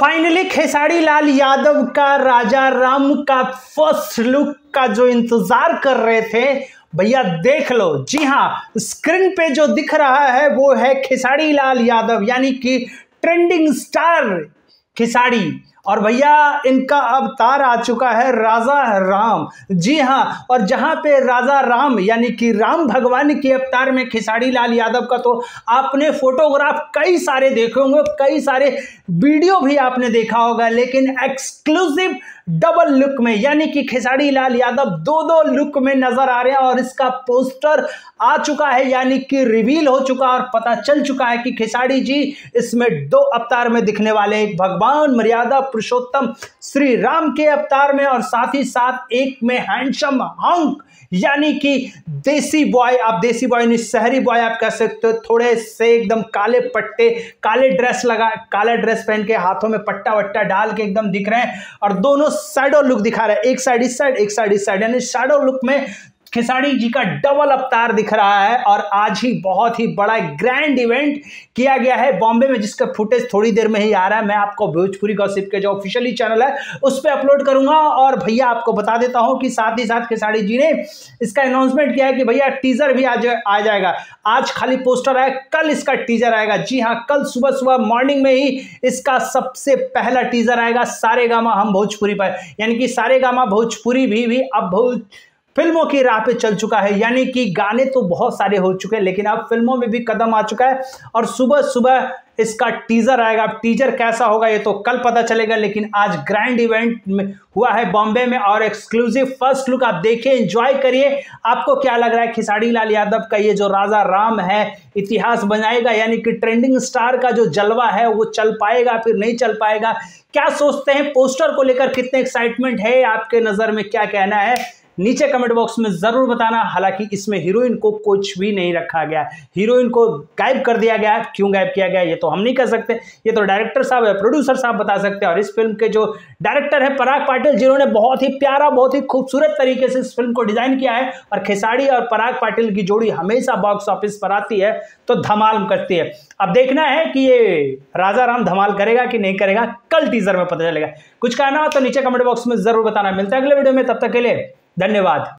Finally Khesari Lal Yadav का राजा राम का first look का जो इंतजार कर रहे थे भैया देख लो। जी हां, स्क्रीन पे जो दिख रहा है वो है खेसारी लाल यादव यानी कि ट्रेंडिंग स्टार खेसारी। और भैया इनका अवतार आ चुका है राजा राम। जी हां, और जहां पे राजा राम यानी कि राम भगवान के अवतार में खेसारी लाल यादव का तो आपने फोटोग्राफ कई सारे देखे होंगे, कई सारे वीडियो भी आपने देखा होगा, लेकिन एक्सक्लूसिव डबल लुक में यानी कि खेसारी लाल यादव दो लुक में नजर आ रहे हैं। और इसका पोस्टर आ चुका है यानी कि रिवील हो चुका और पता चल चुका है कि खेसारी जी इसमें दो अवतार में दिखने वाले, एक भगवान मर्यादा पुरुषोत्तम श्री राम के अवतार में और साथ ही साथ एक में हैंडसम हंक यानी कि देसी बॉय। आप देसी बॉय नहीं, शहरी बॉय आप कह सकते हो। थोड़े से एकदम काले पट्टे, काले ड्रेस लगा, काला ड्रेस पहन के हाथों में पट्टा वट्टा डाल के एकदम दिख रहे हैं और दोनों शैडो लुक दिखा रहे हैं, एक साइड इस साइड, एक साइड इस साइड, यानी शैडो लुक में खेसारी जी का डबल अवतार दिख रहा है। और आज ही बहुत ही बड़ा ग्रैंड इवेंट किया गया है बॉम्बे में, जिसका फुटेज थोड़ी देर में ही आ रहा है। मैं आपको भोजपुरी गॉसिप के जो ऑफिशियली चैनल है उस पर अपलोड करूंगा। और भैया आपको बता देता हूं कि साथ ही साथ खेसारी जी ने इसका अनाउंसमेंट किया है कि भैया टीजर भी आ जाएगा। आज खाली पोस्टर है, कल इसका टीजर आएगा। जी हाँ, कल सुबह सुबह मॉर्निंग में ही इसका सबसे पहला टीजर आएगा सारेगामा हम भोजपुरी पर। यानी कि सारेगामा भोजपुरी भी अब फिल्मों की राह पे चल चुका है। यानी कि गाने तो बहुत सारे हो चुके हैं, लेकिन अब फिल्मों में भी कदम आ चुका है और सुबह सुबह इसका टीजर आएगा। अब टीजर कैसा होगा ये तो कल पता चलेगा, लेकिन आज ग्रैंड इवेंट में हुआ है बॉम्बे में और एक्सक्लूसिव फर्स्ट लुक आप देखिए, एंजॉय करिए। आपको क्या लग रहा है खेसारी लाल यादव का ये जो राजा राम है इतिहास बनाएगा, यानी कि ट्रेंडिंग स्टार का जो जलवा है वो चल पाएगा फिर नहीं चल पाएगा? क्या सोचते हैं पोस्टर को लेकर, कितने एक्साइटमेंट है आपके नजर में, क्या कहना है नीचे कमेंट बॉक्स में जरूर बताना। हालांकि इसमें हीरोइन को कुछ भी नहीं रखा गया, हीरोइन को गायब कर दिया गया। क्यों गायब किया गया ये तो हम नहीं कर सकते, ये तो डायरेक्टर साहब या प्रोड्यूसर साहब बता सकते हैं। और इस फिल्म के जो डायरेक्टर है पराग पाटिल, जिन्होंने बहुत ही प्यारा, बहुत ही खूबसूरत तरीके से इस फिल्म को डिजाइन किया है। और खेसारी और पराग पाटिल की जोड़ी हमेशा बॉक्स ऑफिस पर आती है तो धमाल करती है। अब देखना है कि ये राजा राम धमाल करेगा कि नहीं करेगा, कल टीजर में पता चलेगा। कुछ कहना हो तो नीचे कमेंट बॉक्स में जरूर बताना। मिलता है अगले वीडियो में, तब तक के लिए धन्यवाद।